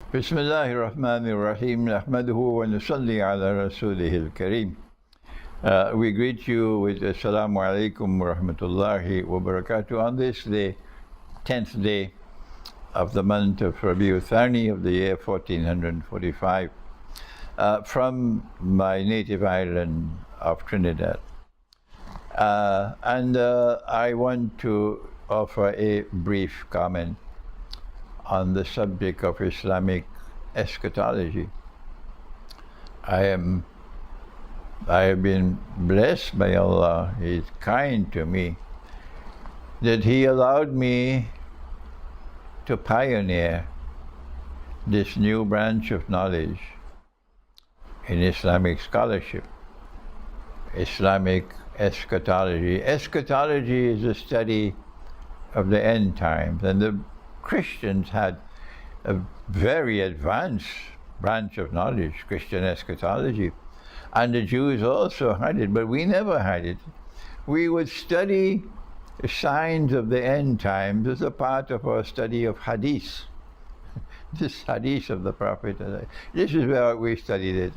بسم الله الرحمن الرحيم نحمده ونصلي على رسوله الكريم. We greet you with Assalamu alaikum wa rahmatullahi wa barakatuh on this day, 10th day of the month of Rabiul Thani of the year 1445, from my native island of Trinidad. And I want to offer a brief comment on the subject of Islamic eschatology. I have been blessed by Allah. He is kind to me that He allowed me to pioneer this new branch of knowledge in Islamic scholarship, Islamic eschatology. Eschatology is a study of the end times, and the Christians had a very advanced branch of knowledge, Christian eschatology, and the Jews also had it, but we never had it. We would study the signs of the end times as a part of our study of hadith, this hadith of the Prophet. This is where we studied it,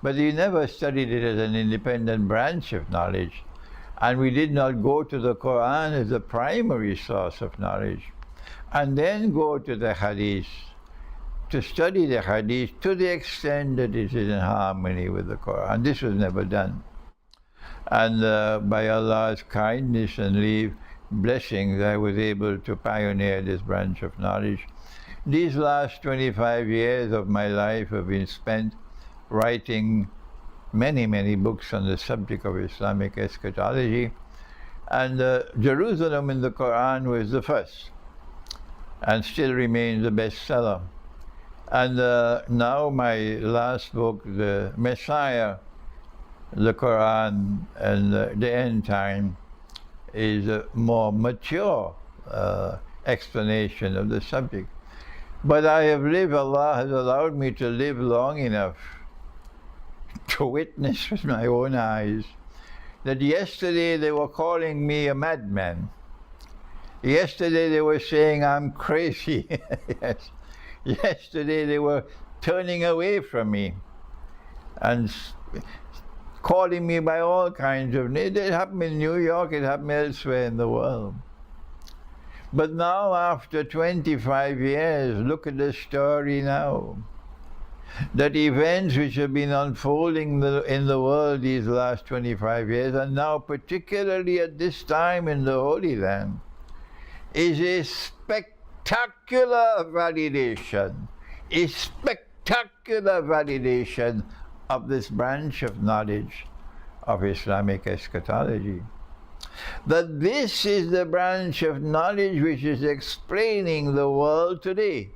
but we never studied it as an independent branch of knowledge, and we did not go to the Quran as a primary source of knowledge, and then go to the hadith, to study the hadith to the extent that it is in harmony with the Quran. This was never done. And by Allah's kindness and leave, blessings, I was able to pioneer this branch of knowledge. These last 25 years of my life have been spent writing many books on the subject of Islamic eschatology. And Jerusalem in the Quran was the first, and still remains a bestseller. And now my last book, The Messiah, the Quran, and the End Time, is a more mature explanation of the subject. But I have lived, Allah has allowed me to live long enough to witness with my own eyes that yesterday they were calling me a madman. Yesterday they were saying I'm crazy. Yes. Yesterday they were turning away from me and calling me by all kinds of names. It happened in New York, it happened elsewhere in the world. But now, after 25 years, look at the story now. That events which have been unfolding in the world these last 25 years, and now particularly at this time in the Holy Land, is a spectacular validation of this branch of knowledge of Islamic eschatology. That this is the branch of knowledge which is explaining the world today,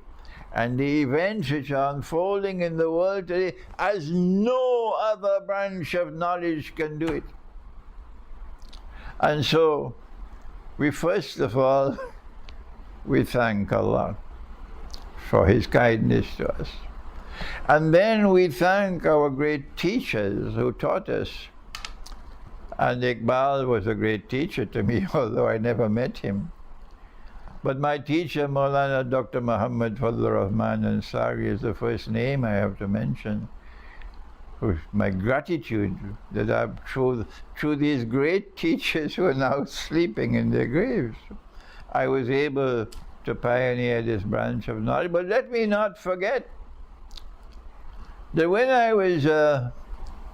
and the events which are unfolding in the world today, as no other branch of knowledge can do it. And so, we first of all, we thank Allah for His kindness to us. And then we thank our great teachers who taught us. And Iqbal was a great teacher to me, although I never met him. But my teacher, Maulana Dr. Muhammad Fadlur Rahman Ansari, is the first name I have to mention. With my gratitude that I've through these great teachers who are now sleeping in their graves, I was able to pioneer this branch of knowledge. But let me not forget that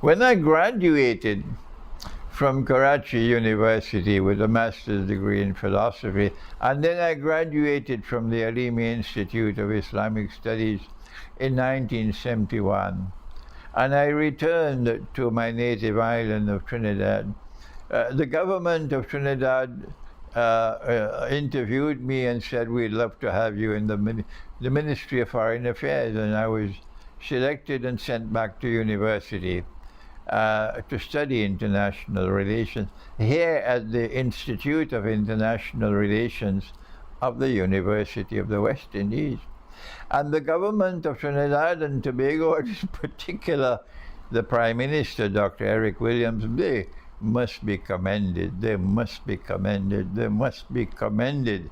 when I graduated from Karachi University with a master's degree in philosophy, and then I graduated from the Alimi Institute of Islamic Studies in 1971, and I returned to my native island of Trinidad. The government of Trinidad interviewed me and said, we'd love to have you in the Ministry of Foreign Affairs, and I was selected and sent back to university to study international relations here at the Institute of International Relations of the University of the West Indies. And the government of Trinidad and Tobago, in particular the Prime Minister, Dr. Eric Williams, they must be commended. They must be commended. They must be commended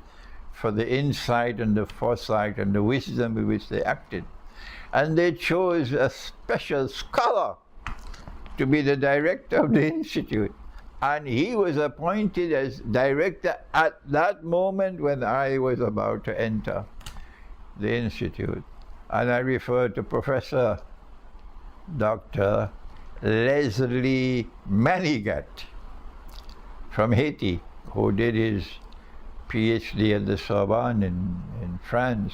for the insight and the foresight and the wisdom with which they acted. and they chose a special scholar to be the director of the institute. And he was appointed as director at that moment when I was about to enter the institute. And I refer to Professor Dr. Leslie Manigat from Haiti, who did his PhD at the Sorbonne in France.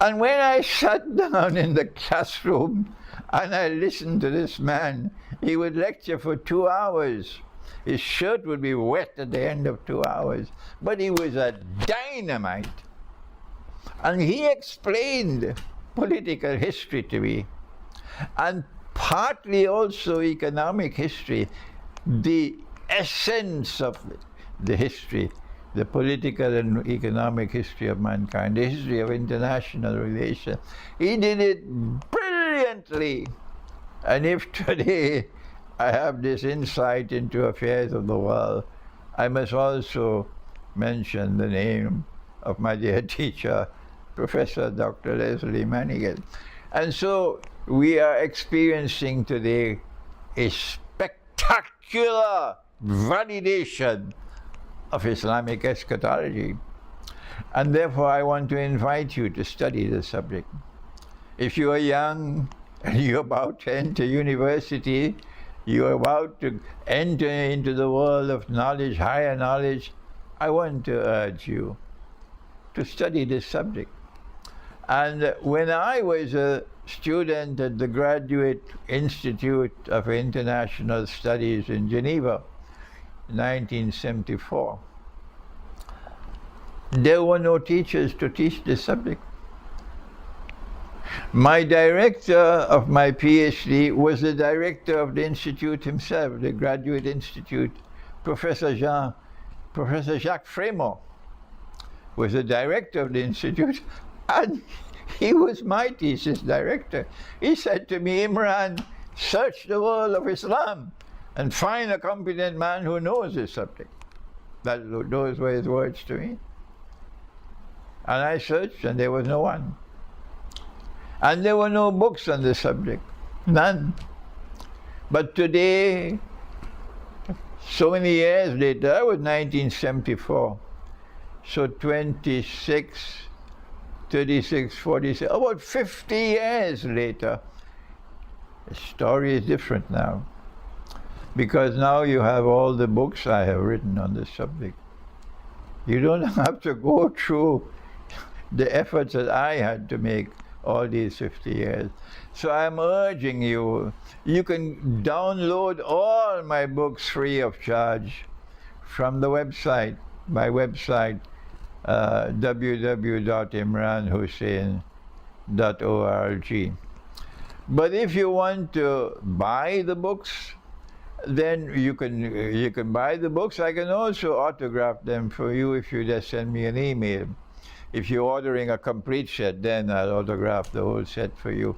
And when I sat down in the classroom and I listened to this man, he would lecture for 2 hours. His shirt would be wet at the end of 2 hours, but he was a dynamite. And he explained political history to me, and partly also economic history, the essence of the history, the political and economic history of mankind, the history of international relations. He did it brilliantly. And if today I have this insight into affairs of the world, I must also mention the name of my dear teacher, Professor Dr. Leslie Manigat. And so we are experiencing today a spectacular validation of Islamic eschatology. And therefore I want to invite you to study the subject. If you are young and you're about to enter university, you're about to enter into the world of knowledge, higher knowledge, I want to urge you to study this subject. And when I was a student at the Graduate Institute of International Studies in Geneva, 1974, there were no teachers to teach this subject. My director of my PhD was the director of the institute himself, the Graduate Institute, Professor Jacques Frémont was the director of the institute, and he was my thesis director. He said to me, Imran, search the world of Islam and find a competent man who knows this subject. Those were his words to me. And I searched, and there was no one. And there were no books on the subject, none. But today, so many years later, that was 1974, so 26, 36, 46, about 50 years later, the story is different now. Because now you have all the books I have written on the subject. You don't have to go through the efforts that I had to make all these 50 years. So I'm urging you, you can download all my books free of charge from the website, my website, www.imranhosein.org. But if you want to buy the books, then you can buy the books. I can also autograph them for you if you just send me an email. If you're ordering a complete set, then I'll autograph the whole set for you.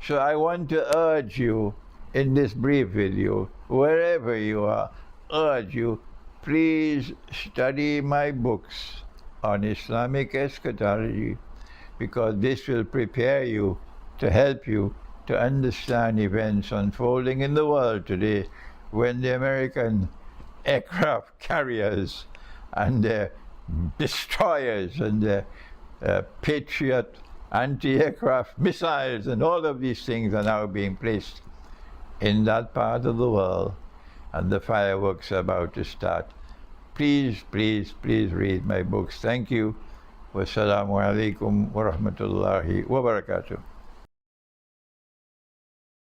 So I want to urge you in this brief video, wherever you are, urge you, please study my books on Islamic eschatology, because this will prepare you to help you to understand events unfolding in the world today, when the American aircraft carriers and their destroyers and their Patriot anti-aircraft missiles and all of these things are now being placed in that part of the world, and the fireworks are about to start. Please, please, please read my books. Thank you. Wassalamu alaikum wa rahmatullahi wa barakatuh.